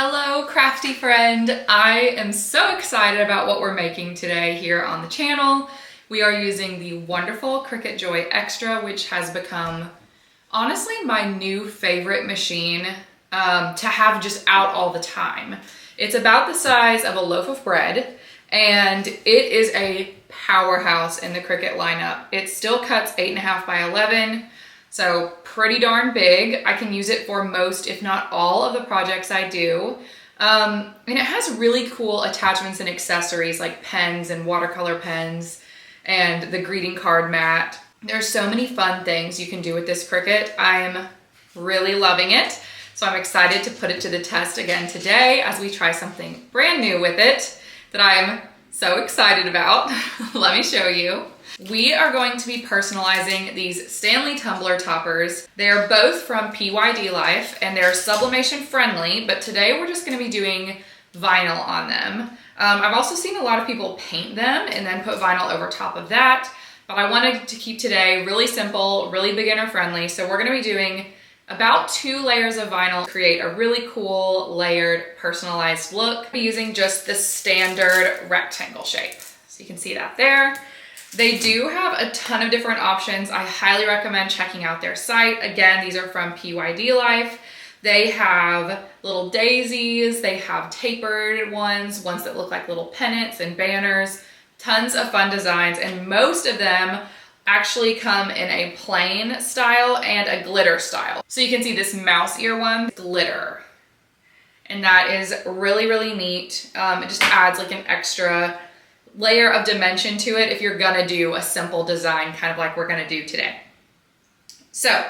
Hello, crafty friend. I am so excited about what we're making today here on the channel. We are using the wonderful Cricut Joy Xtra, which has become honestly my new favorite machine to have just out all the time. It's about the size of a loaf of bread and it is a powerhouse in the Cricut lineup. It still cuts 8.5 by 11. So pretty darn big. I can use it for most, if not all, of the projects I do. And it has really cool attachments and accessories like pens and watercolor pens and the greeting card mat. There's so many fun things you can do with this Cricut. I'm really loving it. So I'm excited to put it to the test again today as we try something brand new with it that I'm so excited about. Let me show you. We are going to be personalizing these Stanley Tumbler Toppers. They're both from PYD Life and they're sublimation friendly, but today we're just going to be doing vinyl on them. I've also seen a lot of people paint them and then put vinyl over top of that, but I wanted to keep today really simple, really beginner friendly. So we're going to be doing about 2 layers of vinyl to create a really cool layered personalized look. I'll be using just the standard rectangle shape. So you can see that there. They do have a ton of different options. I highly recommend checking out their site. Again, these are from PYD Life. They have little daisies, they have tapered ones that look like little pennants and banners, tons of fun designs, and most of them actually come in a plain style and a glitter style. So you can see this mouse ear one, glitter. And that is really, really neat. It just adds like an extra layer of dimension to it if you're gonna do a simple design kind of like we're gonna do today. So,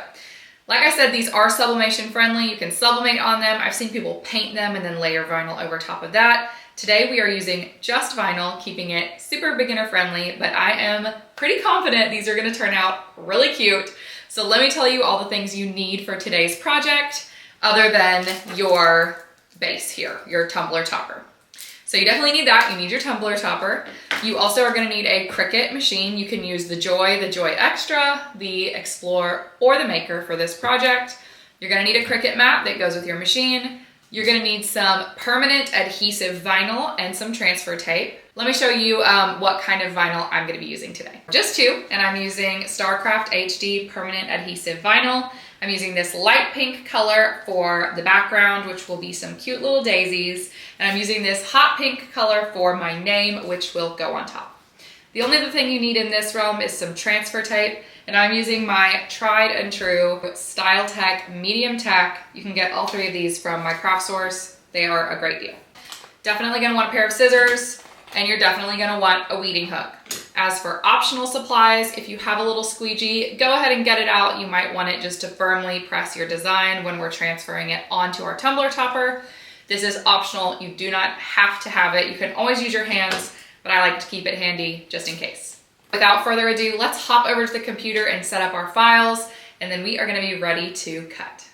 like I said, these are sublimation friendly. You can sublimate on them. I've seen people paint them and then layer vinyl over top of that. Today we are using just vinyl, keeping it super beginner friendly, but I am pretty confident these are gonna turn out really cute. So let me tell you all the things you need for today's project other than your base here, your Tumblr Topper. So you definitely need that. You need your Tumblr Topper. You also are going to need a Cricut machine. You can use the Joy Xtra, the Explore, or the Maker for this project. You're going to need a Cricut mat that goes with your machine. You're going to need some permanent adhesive vinyl and some transfer tape. Let me show you what kind of vinyl I'm going to be using today. Just 2, and I'm using Starcraft HD permanent adhesive vinyl. I'm using this light pink color for the background, which will be some cute little daisies. And I'm using this hot pink color for my name, which will go on top. The only other thing you need in this realm is some transfer tape. And I'm using my tried and true Style Tech medium tack. You can get all 3 of these from my craft source. They are a great deal. Definitely gonna want a pair of scissors, and you're definitely gonna want a weeding hook. As for optional supplies, if you have a little squeegee, go ahead and get it out. You might want it just to firmly press your design when we're transferring it onto our Tumblr Topper. This is optional. You do not have to have it. You can always use your hands, but I like to keep it handy just in case. Without further ado, let's hop over to the computer and set up our files, and then we are gonna be ready to cut.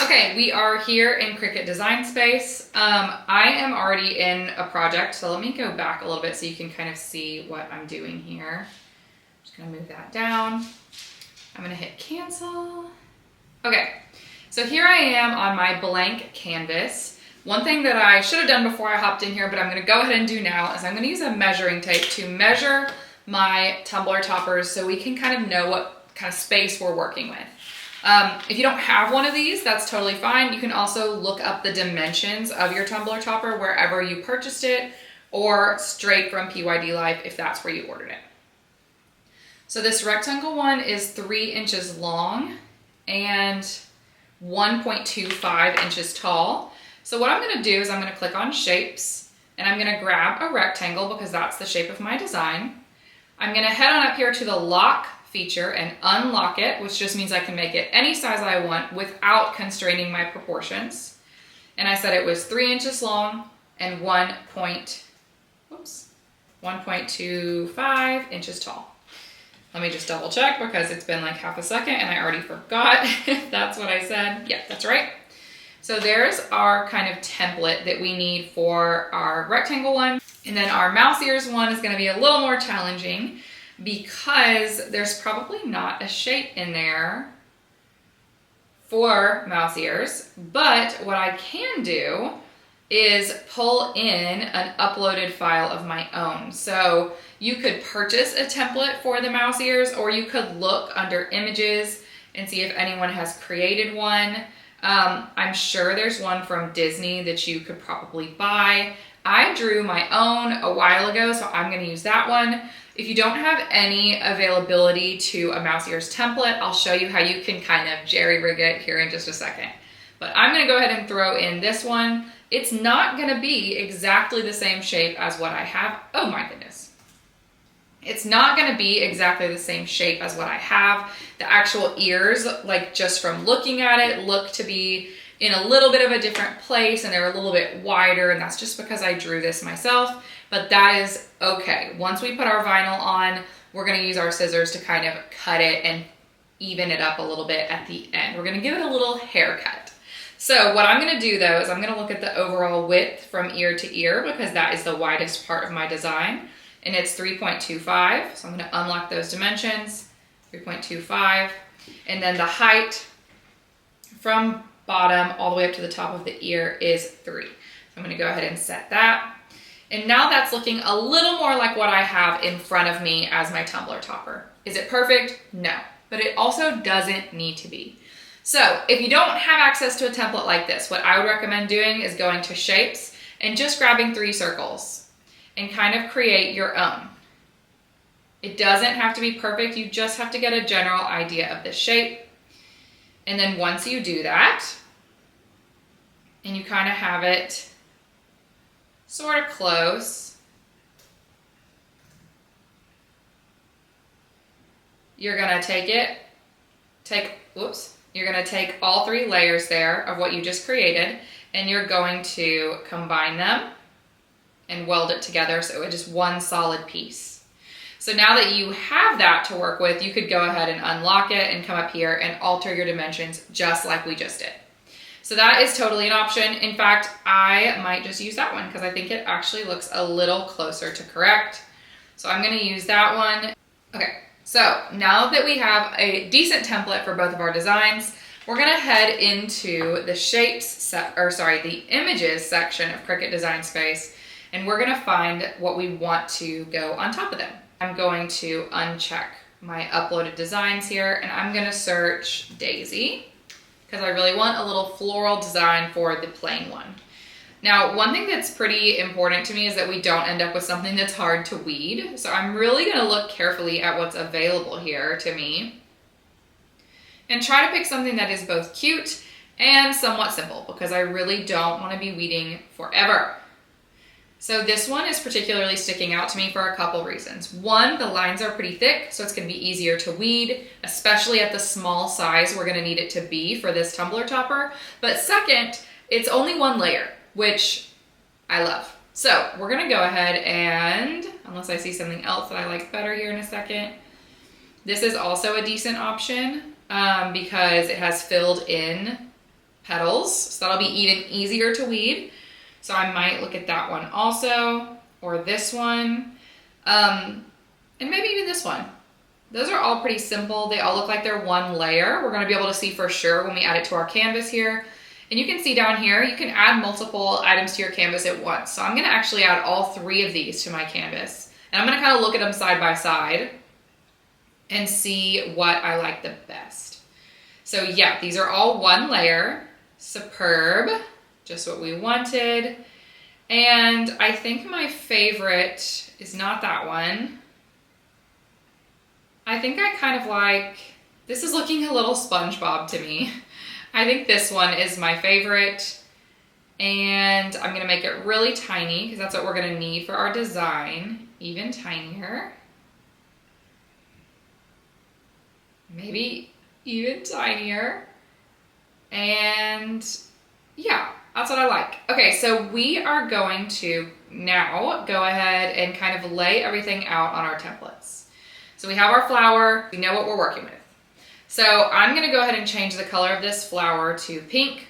Okay, we are here in Cricut Design Space. I am already in a project, so let me go back a little bit so you can kind of see what I'm doing here. Just gonna move that down. I'm gonna hit cancel. Okay, so here I am on my blank canvas. One thing that I should have done before I hopped in here, but I'm gonna go ahead and do now, is I'm gonna use a measuring tape to measure my Tumblr Toppers so we can kind of know what kind of space we're working with. If you don't have one of these, that's totally fine. You can also look up the dimensions of your Tumblr Topper wherever you purchased it, or straight from PYD Life if that's where you ordered it. So this rectangle one is 3 inches long and 1.25 inches tall. So what I'm gonna do is I'm gonna click on shapes and I'm gonna grab a rectangle because that's the shape of my design. I'm gonna head on up here to the lock feature and unlock it, which just means I can make it any size I want without constraining my proportions. And I said it was 3 inches long and 1.25 inches tall. Let me just double check because it's been like half a second and I already forgot if that's what I said. Yeah, that's right. So there's our kind of template that we need for our rectangle one. And then our mouse ears one is gonna be a little more challenging because there's probably not a shape in there for mouse ears. But what I can do is pull in an uploaded file of my own. So you could purchase a template for the mouse ears, or you could look under images and see if anyone has created one. I'm sure there's one from Disney that you could probably buy. I drew my own a while ago, so I'm gonna use that one. If you don't have any availability to a mouse ears template, I'll show you how you can kind of jerry rig it here in just a second. But I'm gonna go ahead and throw in this one. It's not gonna be exactly the same shape as what I have. Oh my goodness. It's not gonna be exactly the same shape as what I have. The actual ears, like just from looking at it, look to be in a little bit of a different place, and they're a little bit wider, and that's just because I drew this myself, but that is okay. Once we put our vinyl on, we're gonna use our scissors to kind of cut it and even it up a little bit at the end. We're gonna give it a little haircut. So what I'm gonna do though is I'm gonna look at the overall width from ear to ear, because that is the widest part of my design, and it's 3.25. So I'm gonna unlock those dimensions, 3.25, and then the height from bottom all the way up to the top of the ear is 3. So I'm gonna go ahead and set that. And now that's looking a little more like what I have in front of me as my Tumbler topper. Is it perfect? No, but it also doesn't need to be. So if you don't have access to a template like this, what I would recommend doing is going to shapes and just grabbing 3 circles and kind of create your own. It doesn't have to be perfect. You just have to get a general idea of the shape. And then once you do that, and you kind of have it sort of close, you're gonna you're gonna take all 3 layers there of what you just created, and you're going to combine them and weld it together so it's just one solid piece. So now that you have that to work with, you could go ahead and unlock it and come up here and alter your dimensions just like we just did. So that is totally an option. In fact, I might just use that one because I think it actually looks a little closer to correct. So I'm gonna use that one. Okay, so now that we have a decent template for both of our designs, we're gonna head into the the images section of Cricut Design Space, and we're gonna find what we want to go on top of them. I'm going to uncheck my uploaded designs here, and I'm gonna search Daisy, because I really want a little floral design for the plain one. Now, one thing that's pretty important to me is that we don't end up with something that's hard to weed. So I'm really gonna look carefully at what's available here to me and try to pick something that is both cute and somewhat simple, because I really don't wanna be weeding forever. So this one is particularly sticking out to me for a couple reasons. One, the lines are pretty thick, so it's gonna be easier to weed, especially at the small size we're gonna need it to be for this Tumbler topper. But second, it's only 1 layer, which I love. So we're gonna go ahead and, unless I see something else that I like better here in a second, this is also a decent option because it has filled in petals, so that'll be even easier to weed. So I might look at that one also, or this one, and maybe even this one. Those are all pretty simple. They all look like they're 1 layer. We're gonna be able to see for sure when we add it to our canvas here. And you can see down here, you can add multiple items to your canvas at once. So I'm gonna actually add all 3 of these to my canvas. And I'm gonna kind of look at them side by side and see what I like the best. So yeah, these are all 1 layer, superb. Just what we wanted. And I think my favorite is not that one. I think I kind of like, this is looking a little SpongeBob to me. I think this one is my favorite. And I'm gonna make it really tiny because that's what we're gonna need for our design. Even tinier. Maybe even tinier. And yeah. That's what I like. Okay, so we are going to now go ahead and kind of lay everything out on our templates. So we have our flower, we know what we're working with. So I'm gonna go ahead and change the color of this flower to pink,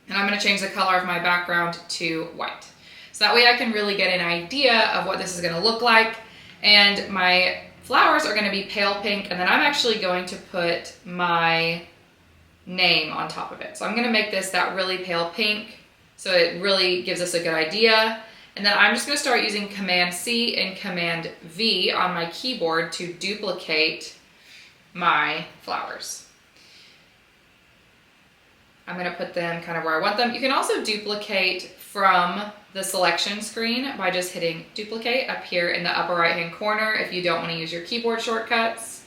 and I'm gonna change the color of my background to white. So that way I can really get an idea of what this is gonna look like. And my flowers are gonna be pale pink, and then I'm actually going to put my name on top of it. So I'm gonna make this that really pale pink So it really gives us a good idea. And then I'm just gonna start using Command C and Command V on my keyboard to duplicate my flowers. I'm gonna put them kind of where I want them. You can also duplicate from the selection screen by just hitting duplicate up here in the upper right hand corner if you don't want to use your keyboard shortcuts.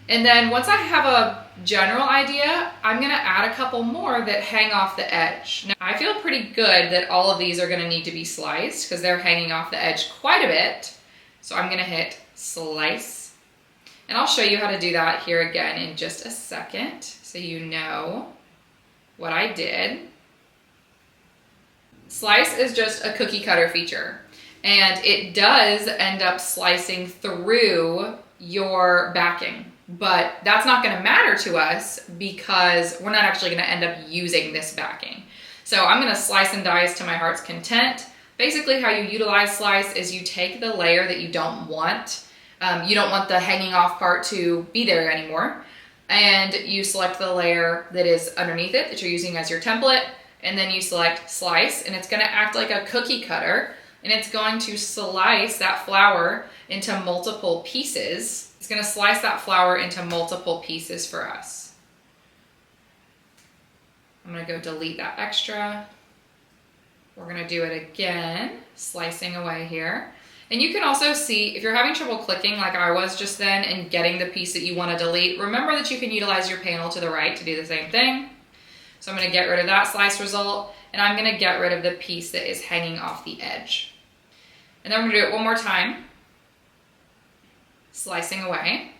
And then once I have a general idea, I'm gonna add a couple more that hang off the edge. Now, I feel pretty good that all of these are gonna need to be sliced because they're hanging off the edge quite a bit. So I'm gonna hit slice. And I'll show you how to do that here again in just a second so you know what I did. Slice is just a cookie cutter feature, and it does end up slicing through your backing, but that's not going to matter to us because we're not actually going to end up using this backing. So I'm going to slice and dice to my heart's content. Basically how you utilize slice is you take the layer that you don't want. You don't want the hanging off part to be there anymore, and you select the layer that is underneath it that you're using as your template. And then you select slice, and it's gonna act like a cookie cutter, and it's going to slice that flower into multiple pieces. It's gonna slice that flower into multiple pieces for us. I'm gonna go delete that extra. We're gonna do it again, slicing away here. And you can also see, if you're having trouble clicking like I was just then and getting the piece that you wanna delete, remember that you can utilize your panel to the right to do the same thing. So I'm going to get rid of that slice result, and I'm going to get rid of the piece that is hanging off the edge. And then we're going to do it one more time. Slicing away.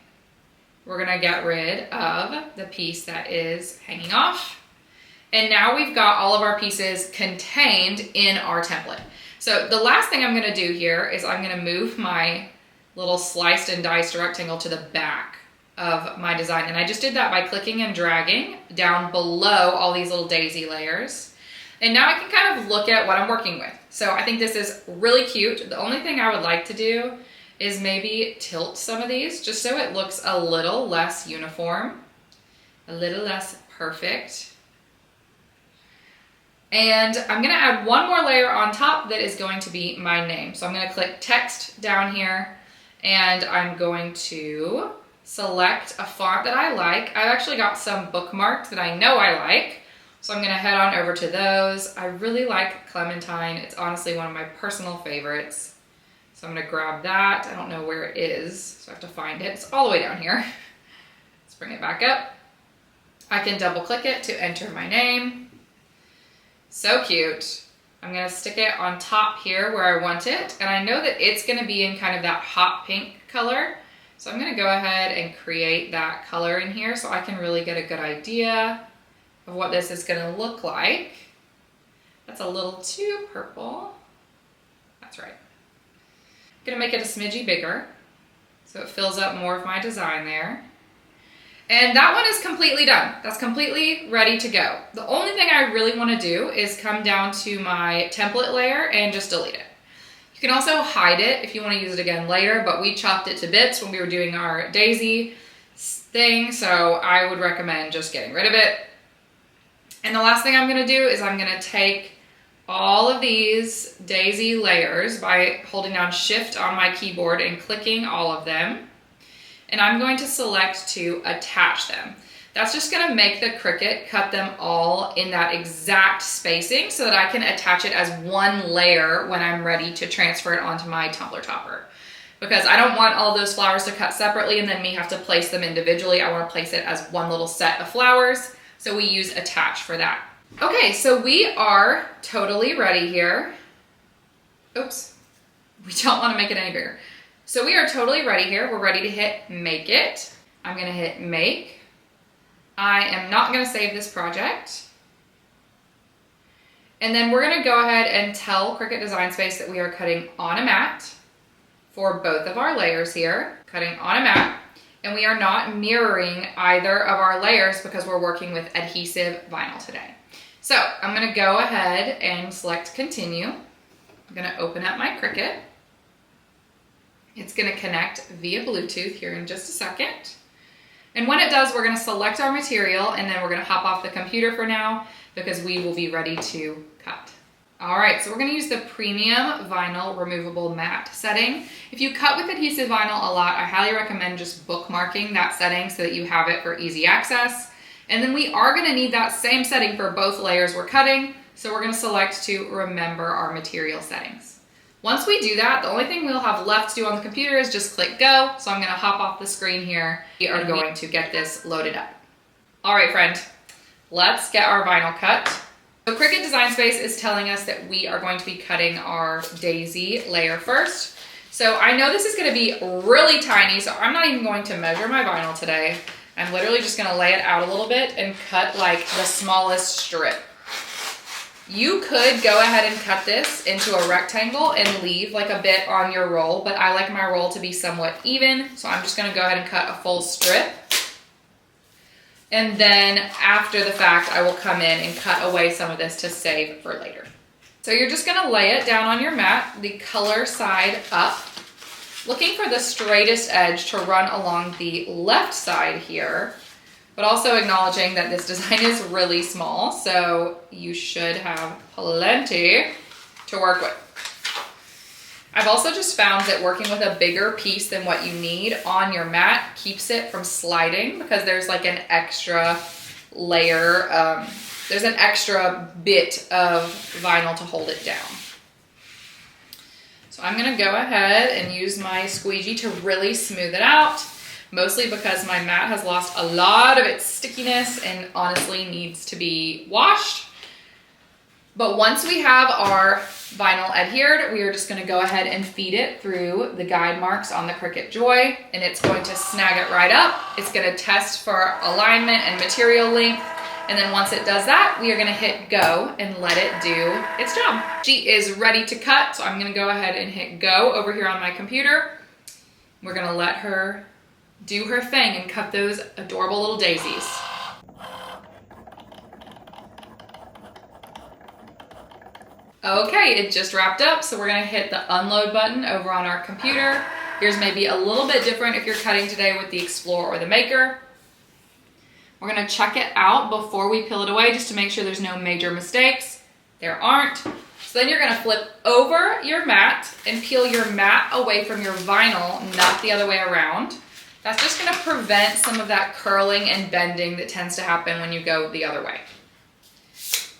We're going to get rid of the piece that is hanging off. And now we've got all of our pieces contained in our template. So the last thing I'm going to do here is I'm going to move my little sliced and diced rectangle to the back of my design. And I just did that by clicking and dragging down below all these little daisy layers. And now I can kind of look at what I'm working with. So I think this is really cute. The only thing I would like to do is maybe tilt some of these just so it looks a little less uniform, a little less perfect. And I'm gonna add one more layer on top that is going to be my name. So I'm gonna click text down here, and I'm going to select a font that I like. I've actually got some bookmarked that I know I like, so I'm gonna head on over to those. I really like Clementine. It's honestly one of my personal favorites. So I'm gonna grab that. I don't know where it is, so I have to find it. It's all the way down here. Let's bring it back up. I can double click it to enter my name. So cute. I'm gonna stick it on top here where I want it, and I know that it's gonna be in kind of that hot pink color. So I'm gonna go ahead and create that color in here so I can really get a good idea of what this is gonna look like. That's a little too purple. That's right. I'm gonna make it a smidgy bigger so it fills up more of my design there. And that one is completely done. That's completely ready to go. The only thing I really wanna do is come down to my template layer and just delete it. You can also hide it if you want to use it again later, but we chopped it to bits when we were doing our daisy thing, so I would recommend just getting rid of it. And the last thing I'm going to do is I'm going to take all of these daisy layers by holding down Shift on my keyboard and clicking all of them, and I'm going to select to attach them. That's just gonna make the Cricut cut them all in that exact spacing so that I can attach it as one layer when I'm ready to transfer it onto my Tumblr Topper. Because I don't want all those flowers to cut separately and then me have to place them individually. I wanna place it as one little set of flowers. So we use attach for that. Okay, so we are totally ready here. Oops, we don't wanna make it any bigger. So we are totally ready here. We're ready to hit make it. I'm gonna hit make. I am not going to save this project. And then we're going to go ahead and tell Cricut Design Space that we are cutting on a mat for both of our layers here, cutting on a mat. And we are not mirroring either of our layers because we're working with adhesive vinyl today. So I'm going to go ahead and select continue. I'm going to open up my Cricut. It's going to connect via Bluetooth here in just a second. And when it does, we're going to select our material, and then we're going to hop off the computer for now because we will be ready to cut. All right, so we're gonna use the premium vinyl removable matte setting. If you cut with adhesive vinyl a lot, I highly recommend just bookmarking that setting so that you have it for easy access. And then we are gonna need that same setting for both layers we're cutting, so we're gonna select to remember our material settings. Once we do that, the only thing we'll have left to do on the computer is just click go. So I'm gonna hop off the screen here. We are going to get this loaded up. All right, friend, let's get our vinyl cut. So Cricut Design Space is telling us that we are going to be cutting our daisy layer first. So I know this is gonna be really tiny, so I'm not even going to measure my vinyl today. I'm literally just gonna lay it out a little bit and cut like the smallest strip. You could go ahead and cut this into a rectangle and leave like a bit on your roll, but I like my roll to be somewhat even, so I'm just gonna go ahead and cut a full strip. And then after the fact, I will come in and cut away some of this to save for later. So you're just gonna lay it down on your mat, the color side up, looking for the straightest edge to run along the left side here, but also acknowledging that this design is really small, so you should have plenty to work with. I've also just found that working with a bigger piece than what you need on your mat keeps it from sliding because there's like an extra layer, there's an extra bit of vinyl to hold it down. So I'm gonna go ahead and use my squeegee to really smooth it out, mostly because my mat has lost a lot of its stickiness and honestly needs to be washed. But once we have our vinyl adhered, we are just gonna go ahead and feed it through the guide marks on the Cricut Joy, and it's going to snag it right up. It's gonna test for alignment and material length, and then once it does that, we are gonna hit go and let it do its job. She is ready to cut, so I'm gonna go ahead and hit go over here on my computer. We're gonna let her do her thing and cut those adorable little daisies. Okay, it just wrapped up, so we're gonna hit the unload button over on our computer. Yours may be a little bit different if you're cutting today with the Explorer or the Maker. We're gonna check it out before we peel it away just to make sure there's no major mistakes. There aren't. So then you're gonna flip over your mat and peel your mat away from your vinyl, not the other way around. That's just gonna prevent some of that curling and bending that tends to happen when you go the other way.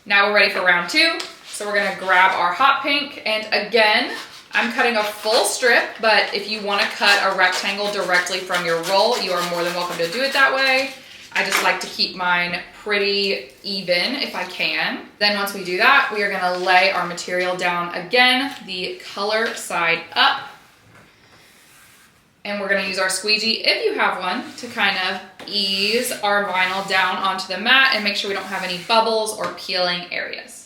Now we're ready for round two. So we're gonna grab our hot pink, and again, I'm cutting a full strip, but if you wanna cut a rectangle directly from your roll, you are more than welcome to do it that way. I just like to keep mine pretty even if I can. Then once we do that, we are gonna lay our material down again, the color side up. And we're gonna use our squeegee, if you have one, to kind of ease our vinyl down onto the mat and make sure we don't have any bubbles or peeling areas.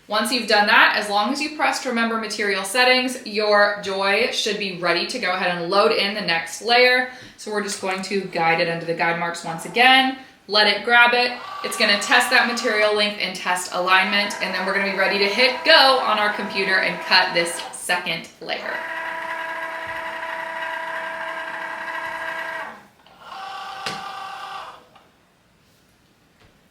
Once you've done that, as long as you pressed remember material settings, your Joy should be ready to go ahead and load in the next layer. So we're just going to guide it under the guide marks once again, let it grab it. It's gonna test that material length and test alignment, and then we're gonna be ready to hit go on our computer and cut this second layer.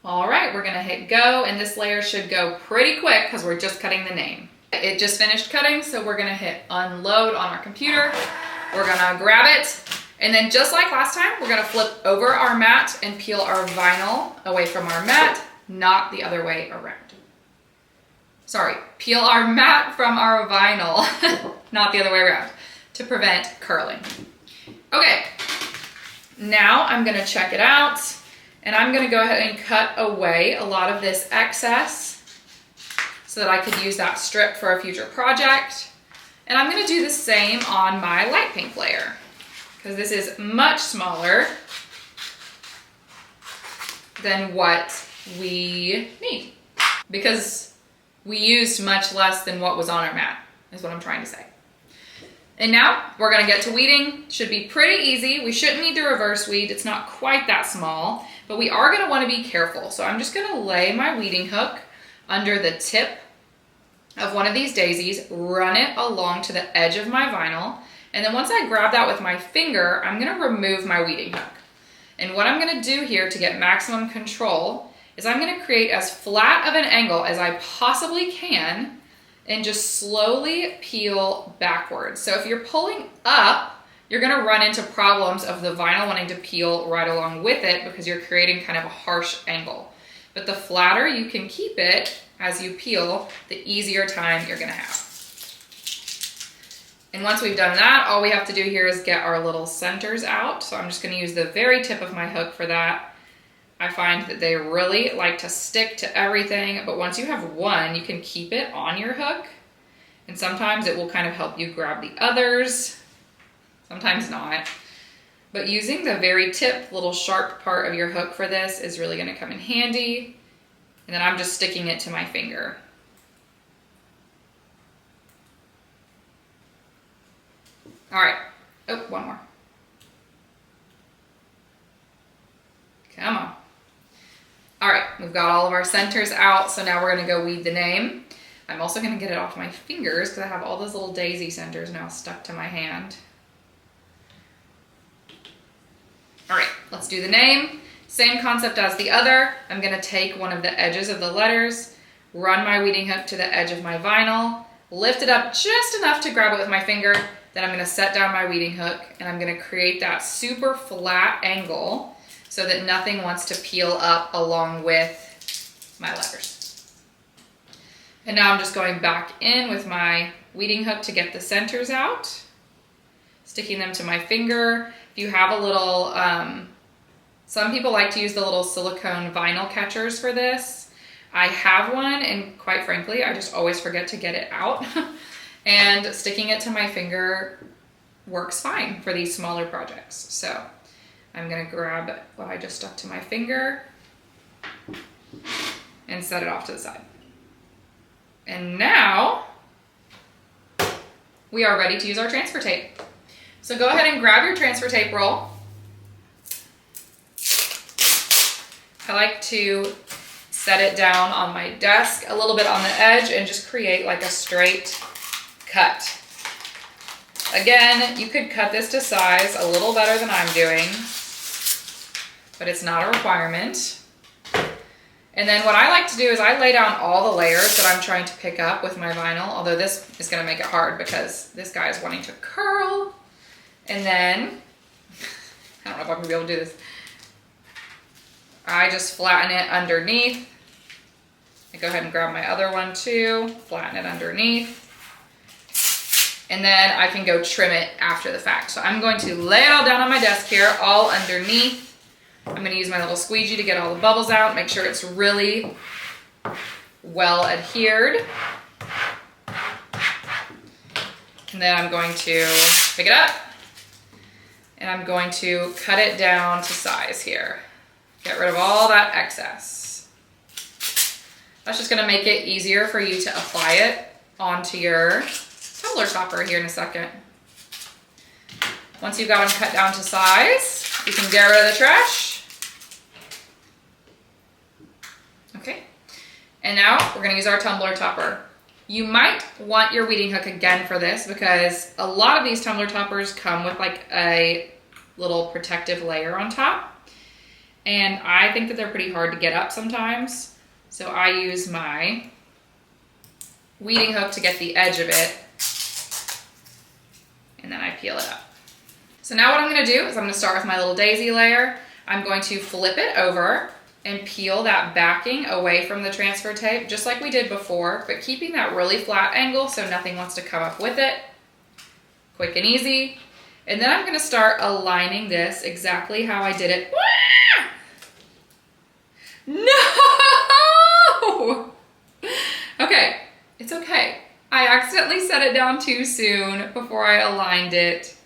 All right, we're gonna hit go, and this layer should go pretty quick because we're just cutting the name. It just finished cutting, so we're gonna hit unload on our computer. We're gonna grab it, and then just like last time, we're gonna flip over our mat and peel our vinyl away from our mat, not the other way around. Sorry, peel our mat from our vinyl, not the other way around, to prevent curling. Okay, now I'm gonna check it out. And I'm gonna go ahead and cut away a lot of this excess so that I could use that strip for a future project. And I'm gonna do the same on my light pink layer because this is much smaller than what we need because we used much less than what was on our mat, is what I'm trying to say. And now we're gonna get to weeding. Should be pretty easy. We shouldn't need to reverse weed. It's not quite that small, but we are gonna wanna be careful. So I'm just gonna lay my weeding hook under the tip of one of these daisies, run it along to the edge of my vinyl, and then once I grab that with my finger, I'm gonna remove my weeding hook. And what I'm gonna do here to get maximum control is I'm gonna create as flat of an angle as I possibly can and just slowly peel backwards. So if you're pulling up, you're gonna run into problems of the vinyl wanting to peel right along with it because you're creating kind of a harsh angle. But the flatter you can keep it as you peel, the easier time you're gonna have. And once we've done that, all we have to do here is get our little centers out. So I'm just gonna use the very tip of my hook for that. I find that they really like to stick to everything, but once you have one, you can keep it on your hook. And sometimes it will kind of help you grab the others, sometimes not. But using the very tip, little sharp part of your hook for this is really gonna come in handy. And then I'm just sticking it to my finger. All right, oh, one more. Come on. All right, we've got all of our centers out, so now we're gonna go weed the name. I'm also gonna get it off my fingers because I have all those little daisy centers now stuck to my hand. All right, let's do the name. Same concept as the other. I'm gonna take one of the edges of the letters, run my weeding hook to the edge of my vinyl, lift it up just enough to grab it with my finger, then I'm gonna set down my weeding hook and I'm gonna create that super flat angle so that nothing wants to peel up along with my letters. And now I'm just going back in with my weeding hook to get the centers out, sticking them to my finger. If you have a little, some people like to use the little silicone vinyl catchers for this. I have one, and quite frankly, I just always forget to get it out. And sticking it to my finger works fine for these smaller projects. So I'm gonna grab what I just stuck to my finger and set it off to the side. And now we are ready to use our transfer tape. So go ahead and grab your transfer tape roll. I like to set it down on my desk a little bit on the edge and just create like a straight cut. Again, you could cut this to size a little better than I'm doing, but it's not a requirement. And then what I like to do is I lay down all the layers that I'm trying to pick up with my vinyl, although this is gonna make it hard because this guy is wanting to curl. And then, I don't know if I'm gonna be able to do this. I just flatten it underneath. I go ahead and grab my other one too, flatten it underneath. And then I can go trim it after the fact. So I'm going to lay it all down on my desk here, all underneath. I'm gonna use my little squeegee to get all the bubbles out, make sure it's really well adhered. And then I'm going to pick it up and I'm going to cut it down to size here. Get rid of all that excess. That's just gonna make it easier for you to apply it onto your Tumblr Topper here in a second. Once you've got them cut down to size, you can get rid of the trash. Okay, and now we're gonna use our Tumblr Topper. You might want your weeding hook again for this because a lot of these Tumblr Toppers come with like a little protective layer on top. And I think that they're pretty hard to get up sometimes. So I use my weeding hook to get the edge of it. And then I peel it up. So now what I'm gonna do is I'm gonna start with my little daisy layer. I'm going to flip it over and peel that backing away from the transfer tape, just like we did before, but keeping that really flat angle so nothing wants to come up with it. Quick and easy. And then I'm gonna start aligning this exactly how I did it. No! Okay, it's okay. I accidentally set it down too soon before I aligned it.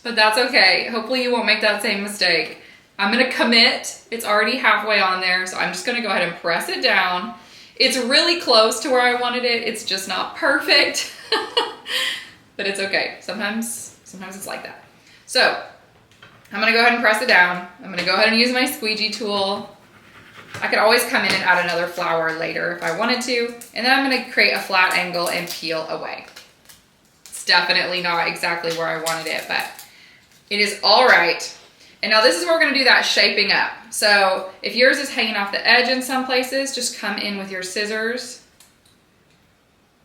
But that's okay. Hopefully you won't make that same mistake. I'm gonna commit. It's already halfway on there, so I'm just gonna go ahead and press it down. It's really close to where I wanted it. It's just not perfect. But it's okay. Sometimes it's like that. So I'm gonna go ahead and press it down. I'm gonna go ahead and use my squeegee tool. I could always come in and add another flower later if I wanted to. And then I'm gonna create a flat angle and peel away. It's definitely not exactly where I wanted it, but it is all right. And now this is where we're gonna do that shaping up. So if yours is hanging off the edge in some places, just come in with your scissors,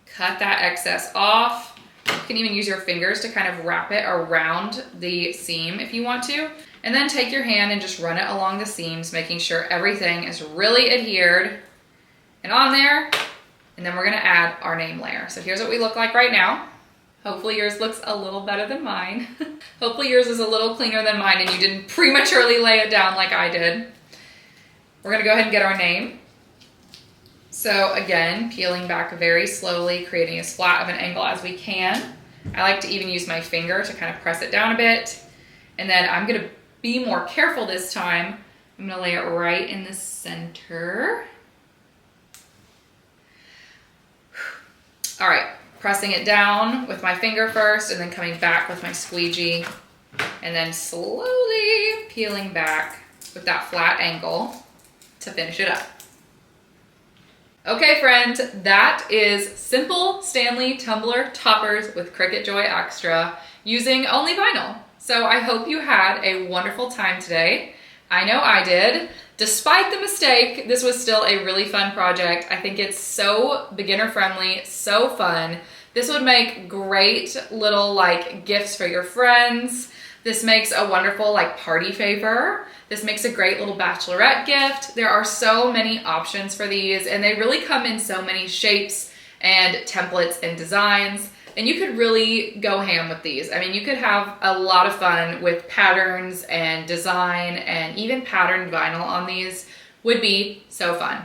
cut that excess off. You can even use your fingers to kind of wrap it around the seam if you want to. And then take your hand and just run it along the seams, making sure everything is really adhered and on there. And then we're gonna add our name layer. So here's what we look like right now. Hopefully yours looks a little better than mine. Hopefully yours is a little cleaner than mine and you didn't prematurely lay it down like I did. We're gonna go ahead and get our name. So again, peeling back very slowly, creating as flat of an angle as we can. I like to even use my finger to kind of press it down a bit. And then I'm gonna be more careful this time. I'm gonna lay it right in the center. All right, pressing it down with my finger first and then coming back with my squeegee and then slowly peeling back with that flat angle to finish it up. Okay friends, that is simple Stanley Tumbler Toppers with Cricut Joy Xtra using only vinyl. So I hope you had a wonderful time today. I know I did. Despite the mistake, this was still a really fun project. I think it's so beginner friendly, so fun. This would make great little like gifts for your friends. This makes a wonderful like party favor. This makes a great little bachelorette gift. There are so many options for these and they really come in so many shapes and templates and designs. And you could really go ham with these. I mean, you could have a lot of fun with patterns and design, and even patterned vinyl on these would be so fun.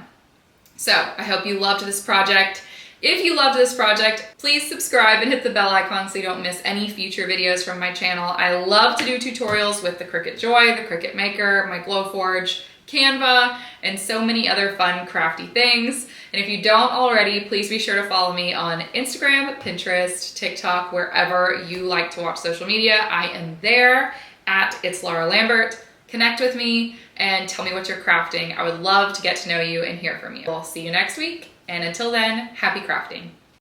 So I hope you loved this project. If you loved this project, please subscribe and hit the bell icon so you don't miss any future videos from my channel. I love to do tutorials with the Cricut Joy, the Cricut Maker, my Glowforge, Canva, and so many other fun crafty things. And if you don't already, please be sure to follow me on Instagram, Pinterest, TikTok, wherever you like to watch social media. I am there at It's Laura Lambert. Connect with me and tell me what you're crafting. I would love to get to know you and hear from you. I'll see you next week. And until then, happy crafting.